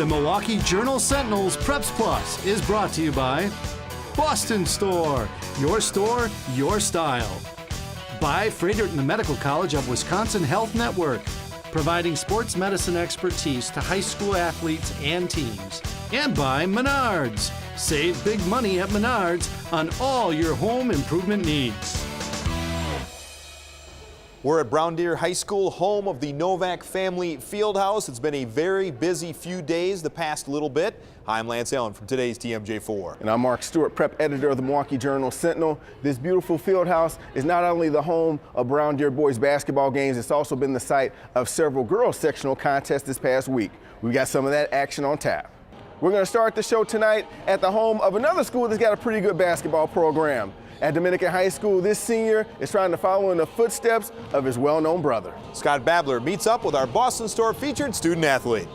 The Milwaukee Journal-Sentinel's Preps Plus is brought to you by Boston Store, your style. By Frederick and the Medical College of Wisconsin Health Network, providing sports medicine expertise to high school athletes and teams. And by Menards. Save big money at Menards on all your home improvement needs. We're at Brown Deer High School, home of the Novak family fieldhouse. It's been a very busy few days the past little bit. Hi, I'm Lance Allen from today's TMJ4. And I'm Mark Stewart, prep editor of the Milwaukee Journal-Sentinel. This beautiful fieldhouse is not only the home of Brown Deer boys basketball games, it's also been the site of several girls sectional contests this past week. We got some of that action on tap. We're going to start the show tonight at the home of another school that's got a pretty good basketball program. At Dominican High School, this senior is trying to follow in the footsteps of his well-known brother. Scott Babler meets up with our Boston Store featured student athlete.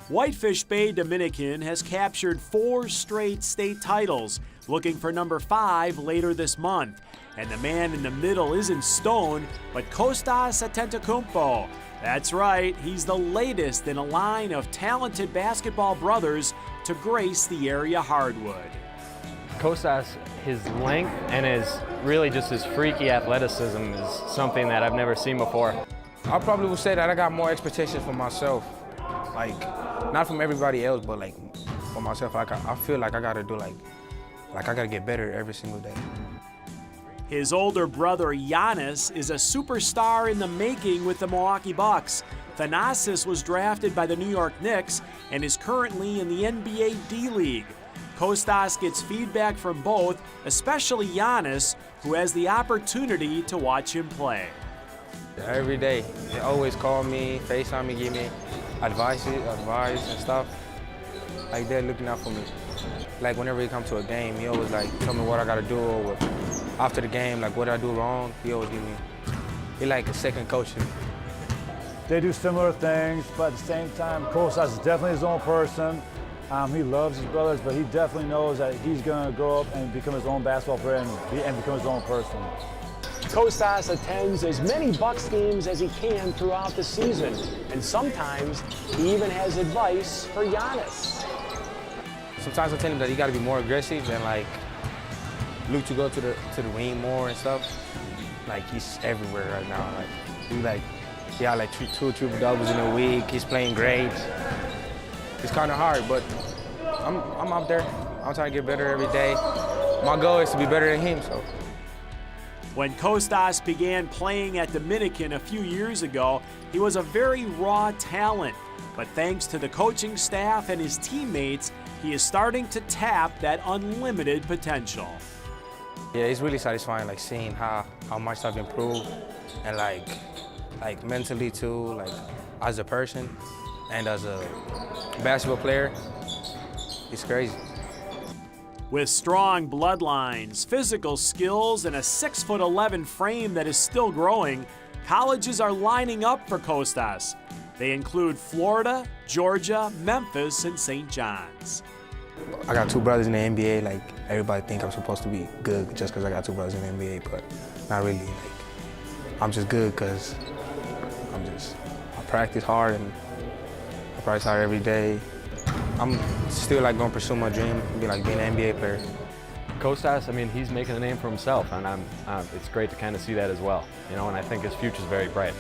Whitefish Bay Dominican has captured 4 straight state titles, looking for number 5 later this month. And the man in the middle isn't Stone, but Kostas Antetokounmpo. That's right, he's the latest in a line of talented basketball brothers to grace the area hardwood. Kostas, his length and his freaky athleticism is something that I've never seen before. I probably would say that I got more expectations for myself. Like, not from everybody else, but like for myself, I feel like I gotta do like I gotta get better every single day. His older brother Giannis is a superstar in the making with the Milwaukee Bucks. Thanasis was drafted by the New York Knicks and is currently in the NBA D-League. Kostas gets feedback from both, especially Giannis, who has the opportunity to watch him play. Every day, they always call me, FaceTime me, give me advice and stuff. Like, they're looking out for me. Like, whenever he comes to a game, he always like tell me what I gotta do, or after the game, like what did I do wrong, he always give me, he like a second coach to me. They do similar things, but at the same time, Kostas is definitely his own person. He loves his brothers, but he definitely knows that he's gonna grow up and become his own basketball player and become his own person. Kostas attends as many Bucks games as he can throughout the season, and sometimes he even has advice for Giannis. Sometimes I tell him that he got to be more aggressive and like look to go to the wing more and stuff. Like, he's everywhere right now. Like he had like 2 triple doubles in a week. He's playing great. It's kind of hard, but I'm up there. I'm trying to get better every day. My goal is to be better than him. So. When Kostas began playing at Dominican a few years ago, he was a very raw talent. But thanks to the coaching staff and his teammates, he is starting to tap that unlimited potential. Yeah, it's really satisfying, like seeing how much I've improved, and like mentally too, like as a person and as a basketball player. It's crazy. With strong bloodlines, physical skills, and a 6'11" frame that is still growing, colleges are lining up for Kostas. They include Florida, Georgia, Memphis, and St. John's. I got 2 brothers in the NBA. Like, everybody think I'm supposed to be good just because I got 2 brothers in the NBA, but not really. Like, I'm just good because I practice hard and I practice hard every day. I'm still like going to pursue my dream, being an NBA player. Kostas, I mean, he's making a name for himself, and it's great to kind of see that as well. You know, and I think his future's very bright.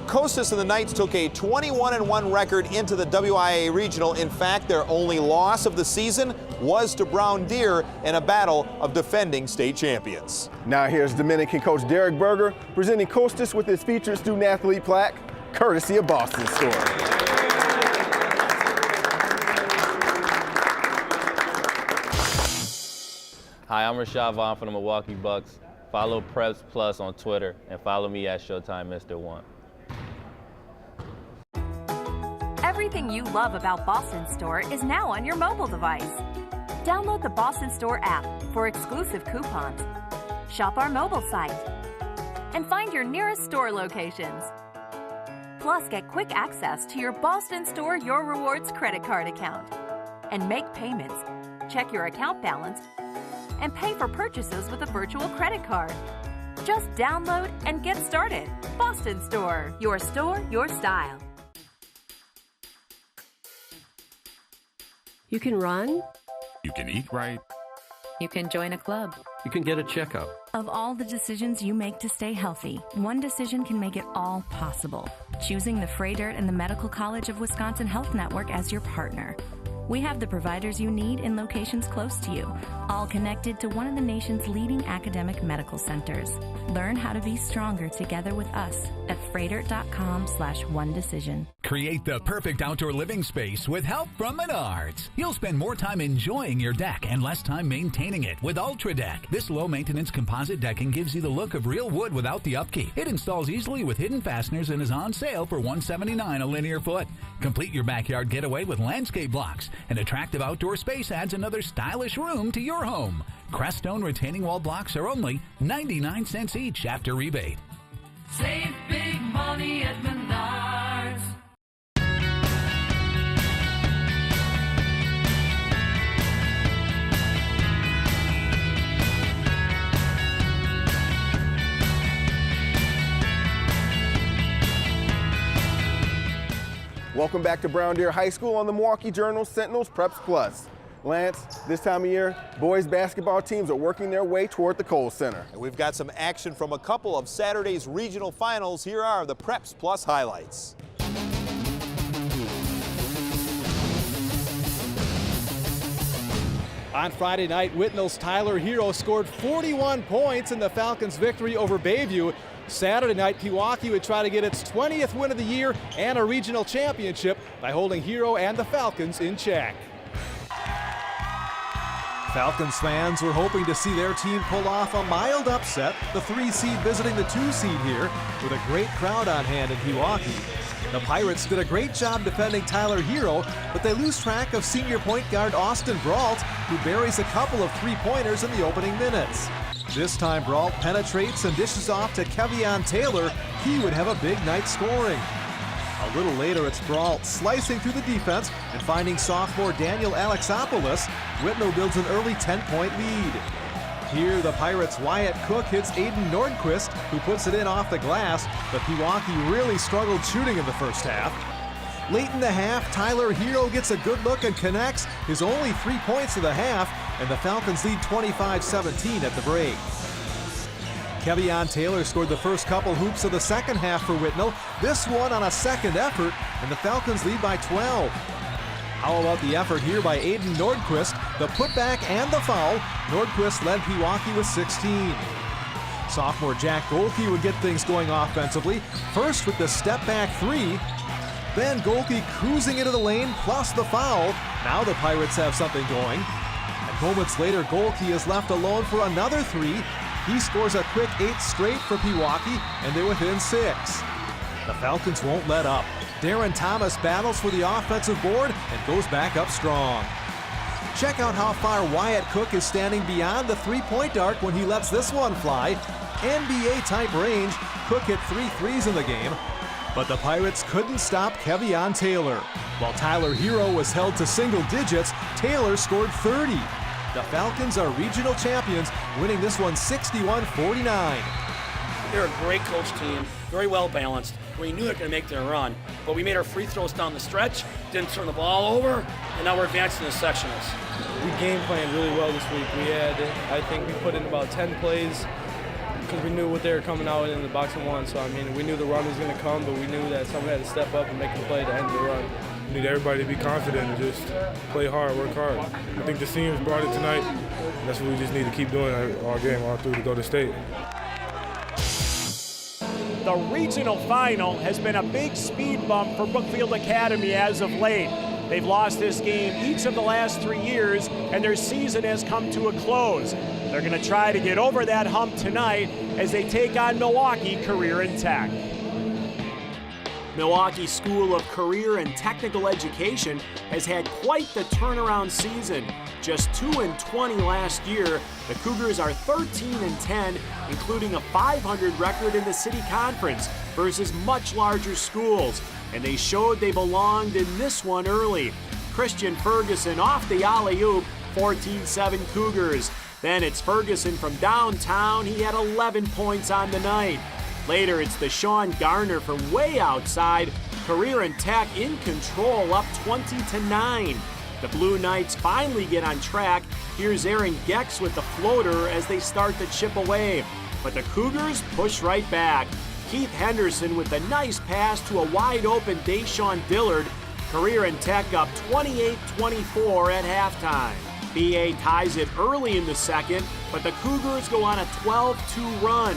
Kostas and the Knights took a 21-1 record into the WIAA Regional. In fact, their only loss of the season was to Brown Deer in a battle of defending state champions. Now here's Dominican coach Derek Berger presenting Kostas with his featured student athlete plaque, courtesy of Boston Store. Hi, I'm Rashad Vaughn from the Milwaukee Bucks. Follow Preps Plus on Twitter and follow me at Showtime Mr. One. Everything you love about Boston Store is now on your mobile device. Download the Boston Store app for exclusive coupons. Shop our mobile site and find your nearest store locations. Plus, get quick access to your Boston Store Your Rewards credit card account. and make payments, check your account balance, and pay for purchases with a virtual credit card. Just download and get started. Boston Store, your style. You can run. You can eat right. You can join a club. You can get a checkup. Of all the decisions you make to stay healthy, one decision can make it all possible. Choosing the Freighter and the Medical College of Wisconsin Health Network as your partner. We have the providers you need in locations close to you, all connected to one of the nation's leading academic medical centers. Learn how to be stronger together with us at freighter.com/onedecision. Create the perfect outdoor living space with help from Menards. You'll spend more time enjoying your deck and less time maintaining it with Ultra Deck. This low-maintenance composite decking gives you the look of real wood without the upkeep. It installs easily with hidden fasteners and is on sale for $179 a linear foot. Complete your backyard getaway with landscape blocks. An attractive outdoor space adds another stylish room to your home. Creststone retaining wall blocks are only 99 cents each after rebate. Save big money at Menards. Welcome back to Brown Deer High School on the Milwaukee Journal Sentinel's Preps Plus. Lance, this time of year, boys basketball teams are working their way toward the Kohl Center. And we've got some action from a couple of Saturday's regional finals. Here are the Preps Plus highlights. On Friday night, Whitnall's Tyler Hero scored 41 points in the Falcons' victory over Bayview. Saturday night, Pewaukee would try to get its 20th win of the year and a regional championship by holding Hero and the Falcons in check. Falcons fans were hoping to see their team pull off a mild upset, the 3 seed visiting the 2 seed here, with a great crowd on hand in Pewaukee. The Pirates did a great job defending Tyler Hero, but they lose track of senior point guard Austin Brault, who buries a couple of 3-pointers in the opening minutes. This time Brault penetrates and dishes off to Kevion Taylor. He would have a big night scoring. A little later, it's Brault slicing through the defense and finding sophomore Daniel Alexopoulos. Whitnall builds an early 10-point lead. Here, the Pirates' Wyatt Cook hits Aiden Nordquist, who puts it in off the glass, but Pewaukee really struggled shooting in the first half. Late in the half, Tyler Hero gets a good look and connects his only 3 points of the half, and the Falcons lead 25-17 at the break. Kevion Taylor scored the first couple hoops of the second half for Whitnall, this one on a second effort, and the Falcons lead by 12. How about the effort here by Aiden Nordquist, the putback and the foul? Nordquist led Pewaukee with 16. Sophomore Jack Golke would get things going offensively, first with the step-back 3, then Golke cruising into the lane plus the foul. Now the Pirates have something going. And moments later, Golke is left alone for another 3. He scores a quick 8 straight for Pewaukee, and they're within 6. The Falcons won't let up. Darren Thomas battles for the offensive board and goes back up strong. Check out how far Wyatt Cook is standing beyond the 3-point arc when he lets this one fly. NBA-type range. Cook hit 3 threes in the game, but the Pirates couldn't stop Kevion Taylor. While Tyler Hero was held to single digits, Taylor scored 30. The Falcons are regional champions, winning this one 61-49. They're a great coach team, very well balanced. We knew they were going to make their run, but we made our free throws down the stretch, didn't turn the ball over, and now we're advancing the sectionals. We game planned really well this week. I think we put in about 10 plays because we knew what they were coming out in the box and one. So, I mean, we knew the run was going to come, but we knew that someone had to step up and make the play to end the run. We need everybody to be confident and just play hard, work hard. I think the seniors brought it tonight. That's what we just need to keep doing all game, all through to go to state. The regional final has been a big speed bump for Brookfield Academy as of late. They've lost this game each of the last 3 years, and their season has come to a close. They're going to try to get over that hump tonight as they take on Milwaukee Career and Tech. Milwaukee School of Career and Technical Education has had quite the turnaround season. Just 2-20 last year, the Cougars are 13-10, including a .500 record in the city conference versus much larger schools, and they showed they belonged in this one early. Christian Ferguson off the alley-oop, 14-7 Cougars. Then it's Ferguson from downtown. He had 11 points on the night. Later, it's Deshaun Garner from way outside. Career and Tech in control, up 20-9. The Blue Knights finally get on track. Here's Aaron Gex with the floater as they start to chip away. But the Cougars push right back. Keith Henderson with a nice pass to a wide-open Deshaun Dillard. Career and Tech up 28-24 at halftime. BA ties it early in the second, but the Cougars go on a 12-2 run.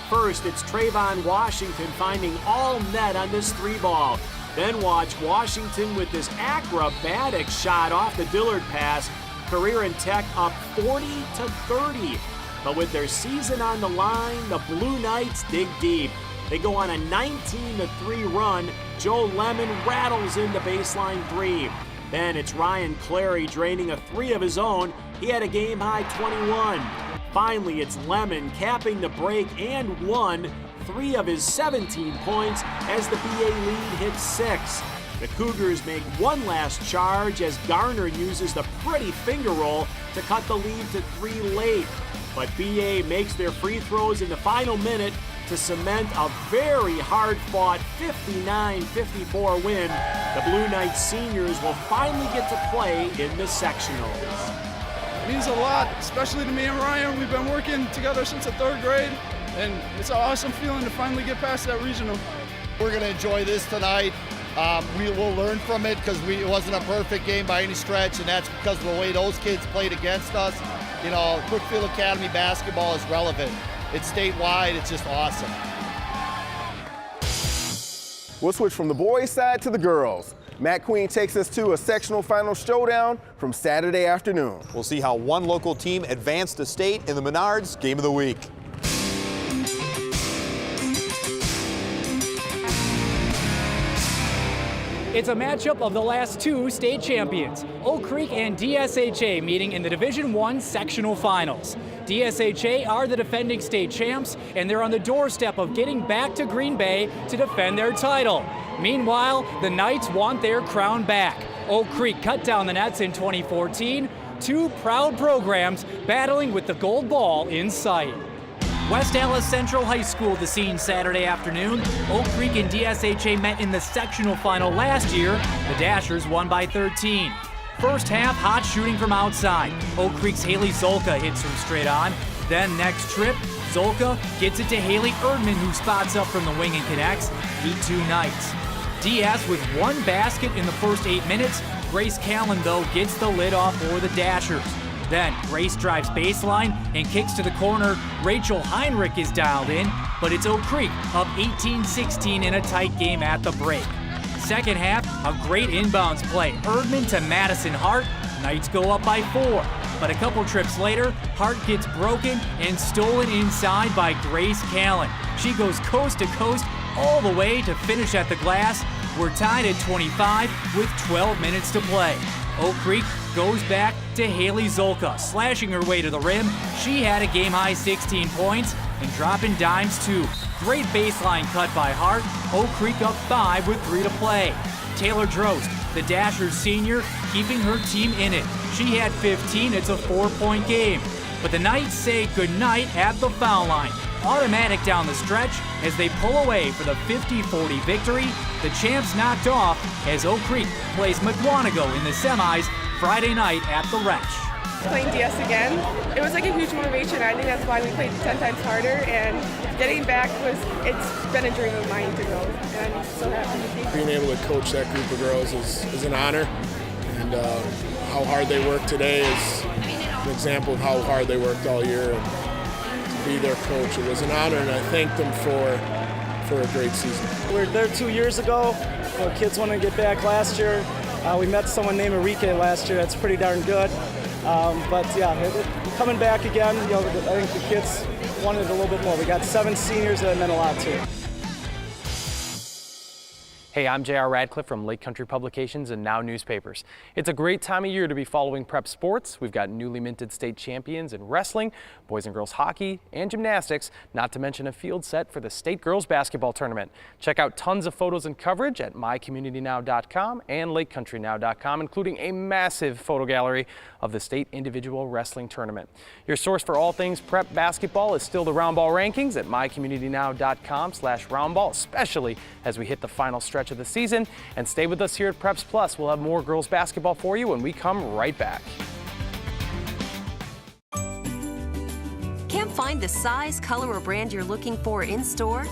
First, it's Trayvon Washington finding all net on this 3-ball. Then watch Washington with this acrobatic shot off the Dillard pass. Career and Tech up 40-30. But with their season on the line, the Blue Knights dig deep. They go on a 19-3 run. Joe Lemon rattles in the baseline 3. Then it's Ryan Clary draining a 3 of his own. He had a game-high 21. Finally, it's Lemon capping the break and 1, 3 of his 17 points as the BA lead hits 6. The Cougars make one last charge as Garner uses the pretty finger roll to cut the lead to 3 late. But BA makes their free throws in the final minute to cement a very hard-fought 59-54 win. The Blue Knights seniors will finally get to play in the sectionals. It means a lot, especially to me and Ryan. We've been working together since the 3rd grade, and it's an awesome feeling to finally get past that regional. We're going to enjoy this tonight. We will learn from it because it wasn't a perfect game by any stretch, and that's because of the way those kids played against us. You know, Brookfield Academy basketball is relevant. It's statewide. It's just awesome. We'll switch from the boys' side to the girls. Matt Queen takes us to a sectional final showdown from Saturday afternoon. We'll see how one local team advanced to state in the Menards Game of the Week. It's a matchup of the last 2 state champions, Oak Creek and DSHA, meeting in the Division I sectional finals. DSHA are the defending state champs, and they're on the doorstep of getting back to Green Bay to defend their title. Meanwhile, the Knights want their crown back. Oak Creek cut down the nets in 2014, 2 proud programs battling with the gold ball in sight. West Dallas Central High School the scene Saturday afternoon. Oak Creek and DSHA met in the sectional final last year. The Dashers won by 13. First half, hot shooting from outside. Oak Creek's Haley Zolka hits from straight on. Then next trip, Zolka gets it to Haley Erdman, who spots up from the wing and connects. Beat 2 Knights. DS with 1 basket in the first 8 minutes. Grace Callan, though, gets the lid off for the Dashers. Then Grace drives baseline and kicks to the corner. Rachel Heinrich is dialed in, but it's Oak Creek up 18-16 in a tight game at the break. Second half, a great inbounds play. Erdman to Madison Hart. Knights go up by 4. But a couple trips later, Hart gets broken and stolen inside by Grace Callan. She goes coast to coast all the way to finish at the glass. We're tied at 25 with 12 minutes to play. Oak Creek goes back to Haley Zolka, slashing her way to the rim. She had a game-high 16 points and dropping dimes too. Great baseline cut by Hart. Oak Creek up 5 with 3 to play. Taylor Drost, the Dashers senior, keeping her team in it. She had 15. It's a 4-point game. But the Knights say goodnight at the foul line. Automatic down the stretch as they pull away for the 50-40 victory. The champs knocked off as Oak Creek plays McWanago in the semis Friday night at the Wretch. Playing DS again, it was like a huge motivation. I think that's why we played 10 times harder, and getting back it's been a dream of mine to go, and I'm so happy. Being able to coach that group of girls is an honor, and how hard they work today is an example of how hard they worked all year. And to be their coach, it was an honor, and I thank them for a great season. We were there 2 years ago. Kids wanted to get back last year. We met someone named Enrique last year. That's pretty darn good. But yeah, coming back again, I think the kids wanted a little bit more. We got 7 seniors that meant a lot too. Hey, I'm J.R. Radcliffe from Lake Country Publications and Now Newspapers. It's a great time of year to be following prep sports. We've got newly minted state champions in wrestling, boys and girls hockey, and gymnastics, not to mention a field set for the state girls basketball tournament. Check out tons of photos and coverage at mycommunitynow.com and lakecountrynow.com, including a massive photo gallery of the state individual wrestling tournament. Your source for all things prep basketball is still the Roundball rankings at mycommunitynow.com/roundball, especially as we hit the final stretch of the season. And stay with us here at Preps Plus. We'll have more girls basketball for you when we come right back. Can't find the size, color, or brand you're looking for in store?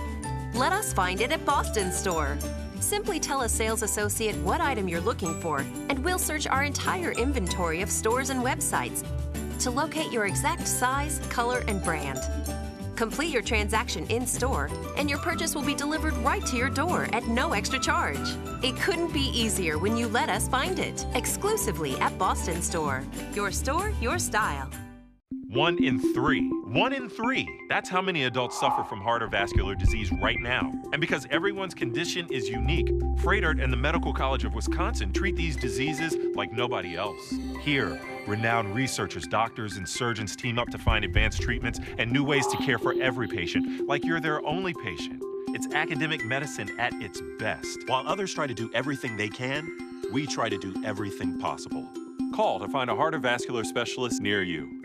Let us find it at Boston Store. Simply tell a sales associate what item you're looking for, and we'll search our entire inventory of stores and websites to locate your exact size, color, and brand. Complete your transaction in store, and your purchase will be delivered right to your door at no extra charge. It couldn't be easier when you let us find it. Exclusively at Boston Store. Your store, your style. 1 in 3. 1 in 3. That's how many adults suffer from heart or vascular disease right now. And because everyone's condition is unique, Fredert and the Medical College of Wisconsin treat these diseases like nobody else. Here, renowned researchers, doctors, and surgeons team up to find advanced treatments and new ways to care for every patient, like you're their only patient. It's academic medicine at its best. While others try to do everything they can, we try to do everything possible. Call to find a heart or vascular specialist near you.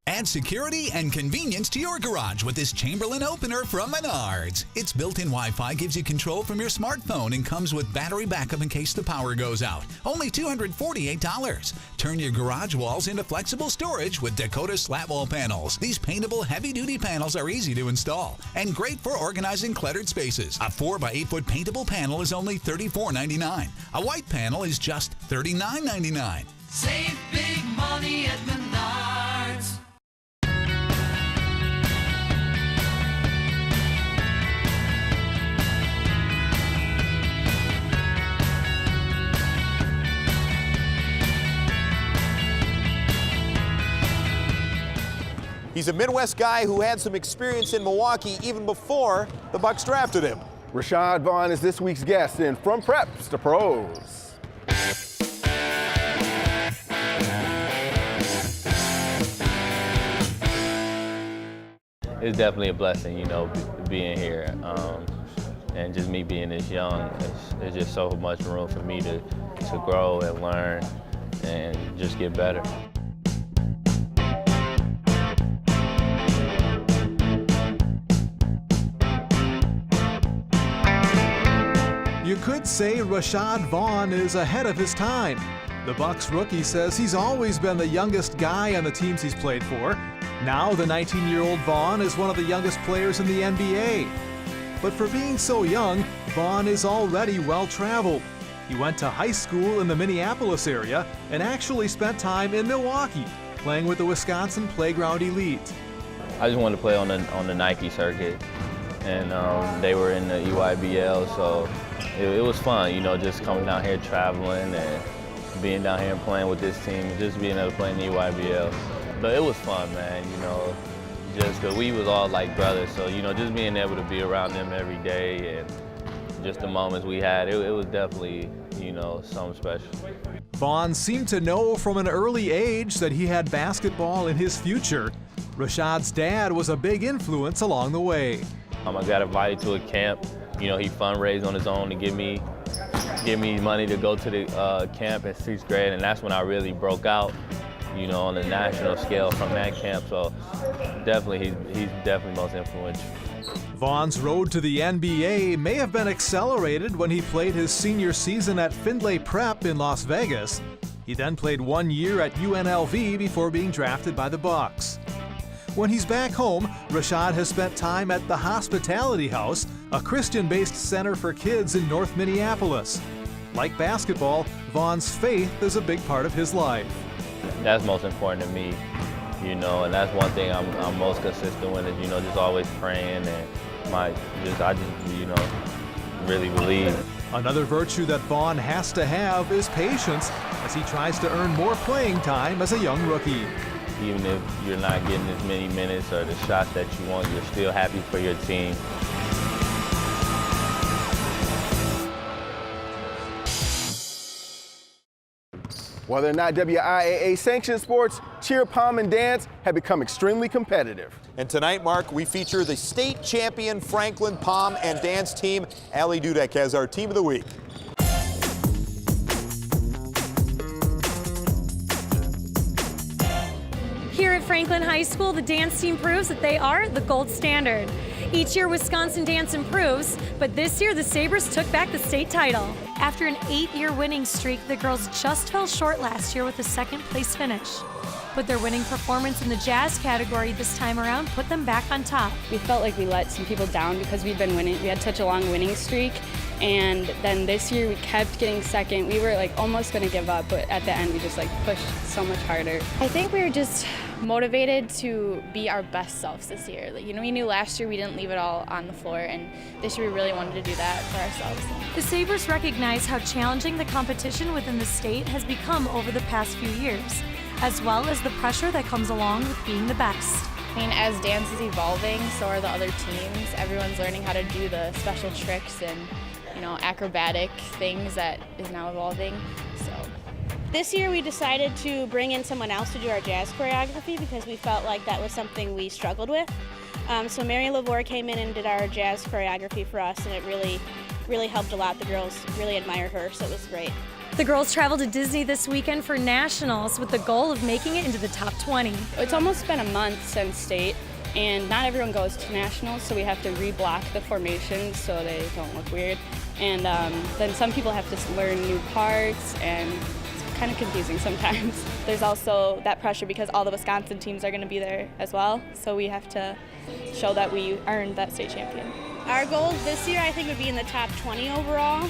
Add security and convenience to your garage with this Chamberlain opener from Menards. Its built-in Wi-Fi gives you control from your smartphone and comes with battery backup in case the power goes out. Only $248. Turn your garage walls into flexible storage with Dakota slat wall panels. These paintable heavy-duty panels are easy to install and great for organizing cluttered spaces. A 4 by 8 foot paintable panel is only $34.99. A white panel is just $39.99. Save big money at Menards. He's a Midwest guy who had some experience in Milwaukee even before the Bucks drafted him. Rashad Vaughn is this week's guest in From Preps to Pros. It's definitely a blessing, you know, being here. And just me being this young, it's just so much room for me to grow and learn and just get better. You could say Rashad Vaughn is ahead of his time. The Bucks rookie says he's always been the youngest guy on the teams he's played for. Now the 19-year-old Vaughn is one of the youngest players in the NBA. But for being so young, Vaughn is already well-traveled. He went to high school in the Minneapolis area and actually spent time in Milwaukee, playing with the Wisconsin Playground Elite. I just wanted to play on the Nike circuit, and they were in the EYBL, so it was fun, you know, just coming down here traveling and being down here and playing with this team, and just being able to play in the EYBL. But it was fun, man, you know, just because we was all like brothers, so, you know, just being able to be around them every day and just the moments we had, it was definitely, you know, something special. Vaughn seemed to know from an early age that he had basketball in his future. Rashad's dad was a big influence along the way. I got invited to a camp. You know, he fundraised on his own to give me money to go to the camp in 6th grade, and that's when I really broke out, you know, on the national scale from that camp. So definitely, he's definitely most influential. Vaughn's road to the NBA may have been accelerated when he played his senior season at Findlay Prep in Las Vegas. He then played 1 year at UNLV before being drafted by the Bucks. When he's back home, Rashad has spent time at the Hospitality House, a Christian-based center for kids in North Minneapolis. Like basketball, Vaughn's faith is a big part of his life. That's most important to me, you know, and that's one thing I'm most consistent with is, you know, just always praying and I just, you know, really believe. Another virtue that Vaughn has to have is patience as he tries to earn more playing time as a young rookie. Even if you're not getting as many minutes or the shots that you want, you're still happy for your team. While they're not WIAA sanctioned sports, cheer, pom, and dance have become extremely competitive. And tonight, Mark, we feature the state champion Franklin Pom and Dance team. Allie Dudek has our Team of the Week. Here at Franklin High School, the dance team proves that they are the gold standard. Each year, Wisconsin dance improves, but this year, the Sabres took back the state title. After an 8-year winning streak, the girls just fell short last year with a second-place finish. But their winning performance in the jazz category this time around put them back on top. We felt like we let some people down because we'd been winning. We had such a long winning streak, and then this year we kept getting second. We were like almost going to give up, but at the end we just like pushed so much harder. I think we were just motivated to be our best selves this year. Like, we knew last year we didn't leave it all on the floor, and this year we really wanted to do that for ourselves. The Sabres recognize how challenging the competition within the state has become over the past few years, as well as the pressure that comes along with being the best. I mean, as dance is evolving, so are the other teams. Everyone's learning how to do the special tricks and, acrobatic things that is now evolving. So this year we decided to bring in someone else to do our jazz choreography because we felt like that was something we struggled with. So Mary Lavore came in and did our jazz choreography for us, and it really helped a lot. The girls really admire her, so it was great. The girls traveled to Disney this weekend for nationals with the goal of making it into the top 20. It's almost been a month since state, and not everyone goes to nationals, so we have to reblock the formations so they don't look weird. And then some people have to learn new parts, and it's kind of confusing sometimes. There's also that pressure because all the Wisconsin teams are going to be there as well, so we have to show that we earned that state champion. Our goal this year, I think, would be in the top 20 overall.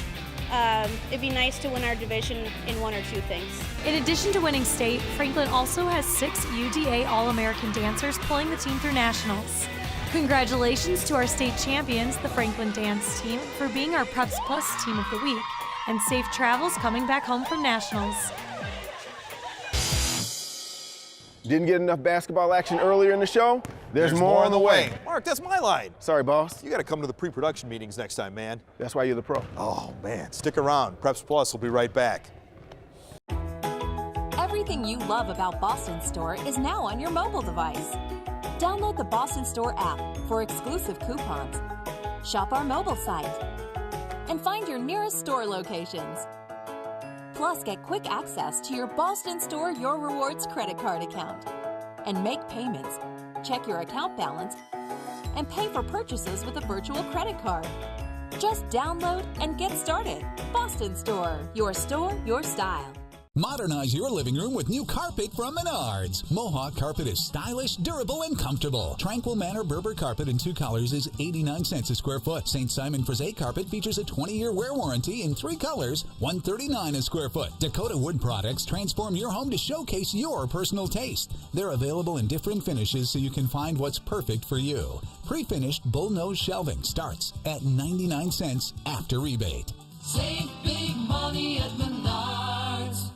It'd be nice to win our division in one or two things. In addition to winning state, Franklin also has 6 UDA All-American dancers pulling the team through nationals. Congratulations to our state champions, the Franklin Dance Team, for being our Preps Plus Team of the Week, and safe travels coming back home from nationals. Didn't get enough basketball action earlier in the show? There's more on the way. Mark, that's my line. Sorry, boss. You got to come to the pre-production meetings next time, man. That's why you're the pro. Oh, man. Stick around. Preps Plus will be right back. Everything you love about Boston Store is now on your mobile device. Download the Boston Store app for exclusive coupons. Shop our mobile site. And find your nearest store locations. Plus, get quick access to your Boston Store Your Rewards credit card account. And make payments, check your account balance, and pay for purchases with a virtual credit card. Just download and get started. Boston Store, your style. Modernize your living room with new carpet from Menards. Mohawk carpet is stylish, durable, and comfortable. Tranquil Manor Berber carpet in 2 colors is 89 cents a square foot. St. Simon Frise carpet features a 20-year wear warranty in 3 colors, $139 a square foot. Dakota Wood products transform your home to showcase your personal taste. They're available in different finishes so you can find what's perfect for you. Pre-finished bullnose shelving starts at 99 cents after rebate. Save big money at Menards.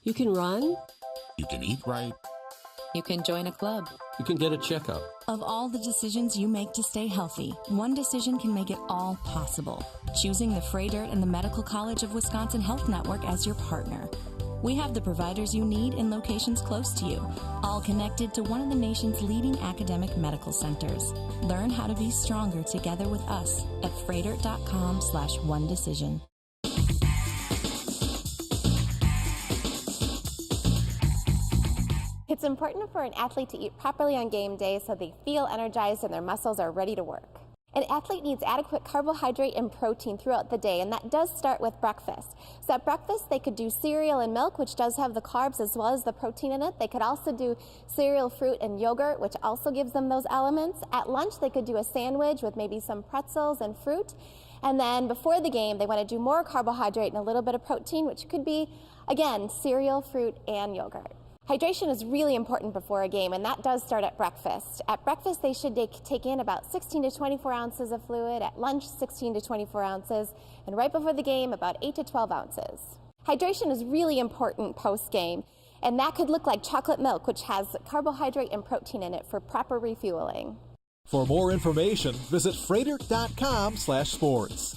You can run. You can eat right. You can join a club. You can get a checkup. Of all the decisions you make to stay healthy, one decision can make it all possible. Choosing the Freighter and the Medical College of Wisconsin Health Network as your partner. We have the providers you need in locations close to you, all connected to one of the nation's leading academic medical centers. Learn how to be stronger together with us at freighter.com/onedecision. It's important for an athlete to eat properly on game day so they feel energized and their muscles are ready to work. An athlete needs adequate carbohydrate and protein throughout the day, and that does start with breakfast. So at breakfast, they could do cereal and milk, which does have the carbs as well as the protein in it. They could also do cereal, fruit, and yogurt, which also gives them those elements. At lunch, they could do a sandwich with maybe some pretzels and fruit. And then before the game, they want to do more carbohydrate and a little bit of protein, which could be, again, cereal, fruit, and yogurt. Hydration is really important before a game, and that does start at breakfast. At breakfast, they should take in about 16 to 24 ounces of fluid. At lunch, 16 to 24 ounces. And right before the game, about 8 to 12 ounces. Hydration is really important post-game, and that could look like chocolate milk, which has carbohydrate and protein in it for proper refueling. For more information, visit freighter.com/sports.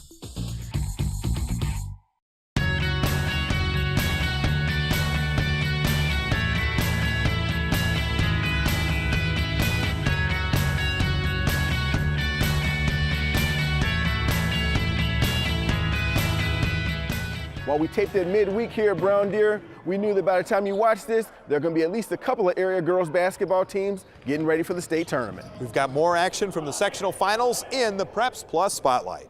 While we taped it midweek here at Brown Deer, we knew that by the time you watch this, there are going to be at least a couple of area girls basketball teams getting ready for the state tournament. We've got more action from the sectional finals in the Preps Plus Spotlight.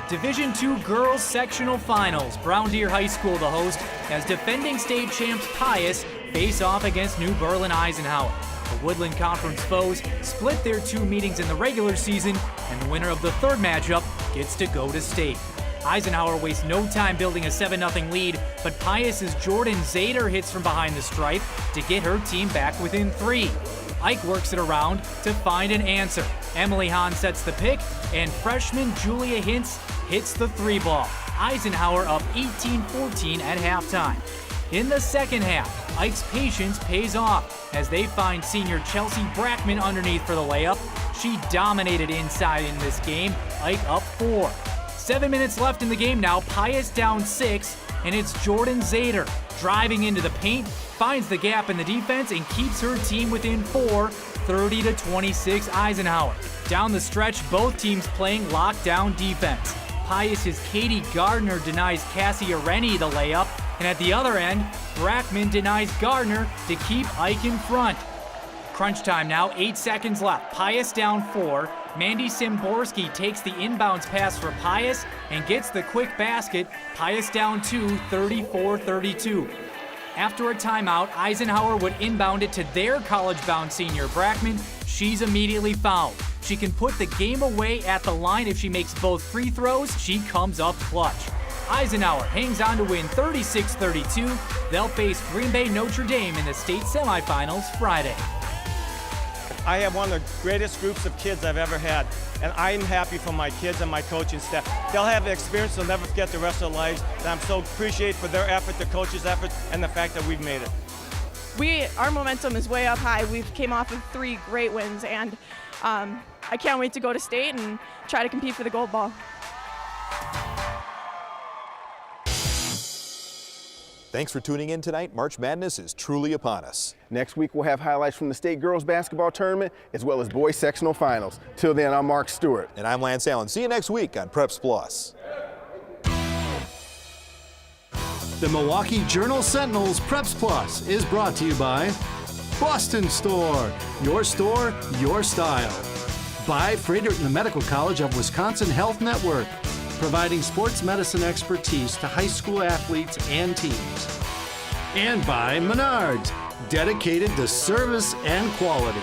Division II Girls Sectional Finals. Brown Deer High School, the host, as defending state champs Pius face off against New Berlin Eisenhower. The Woodland Conference foes split their 2 meetings in the regular season, and the winner of the third matchup gets to go to state. Eisenhower wastes no time building a 7-0 lead, but Pius's Jordan Zader hits from behind the stripe to get her team back within 3. Ike works it around to find an answer. Emily Hahn sets the pick, and freshman Julia Hintz hits the 3-ball. Eisenhower up 18-14 at halftime. In the second half, Ike's patience pays off as they find senior Chelsea Brackman underneath for the layup. She dominated inside in this game. Ike up 4. 7 minutes left in the game now. Pius down 6, and it's Jordan Zader driving into the paint, finds the gap in the defense, and keeps her team within 4, 30-26 Eisenhower. Down the stretch, both teams playing lockdown defense. Pius's Katie Gardner denies Cassie Areni the layup, and at the other end, Brackman denies Gardner to keep Ike in front. Crunch time now, 8 seconds left. Pius down 4. Mandy Simborski takes the inbounds pass for Pius and gets the quick basket. Pius down 2, 34-32. After a timeout, Eisenhower would inbound it to their college-bound senior Brackman. She's immediately fouled. She can put the game away at the line if she makes both free throws. She comes up clutch. Eisenhower hangs on to win 36-32. They'll face Green Bay Notre Dame in the state semifinals Friday. I have one of the greatest groups of kids I've ever had, and I'm happy for my kids and my coaching staff. They'll have the experience they'll never forget the rest of their lives, and I'm so appreciative for their effort, the coaches' effort, and the fact that we've made it. Our momentum is way up high. We've came off of 3 great wins, and I can't wait to go to state and try to compete for the gold ball. Thanks for tuning in tonight. March Madness is truly upon us. Next week, we'll have highlights from the state girls basketball tournament as well as boys sectional finals. Till then, I'm Mark Stewart. And I'm Lance Allen. See you next week on Preps Plus. The Milwaukee Journal-Sentinel's Preps Plus is brought to you by Boston Store, your style. By Frederick and the Medical College of Wisconsin Health Network, providing sports medicine expertise to high school athletes and teams. And by Menards, dedicated to service and quality.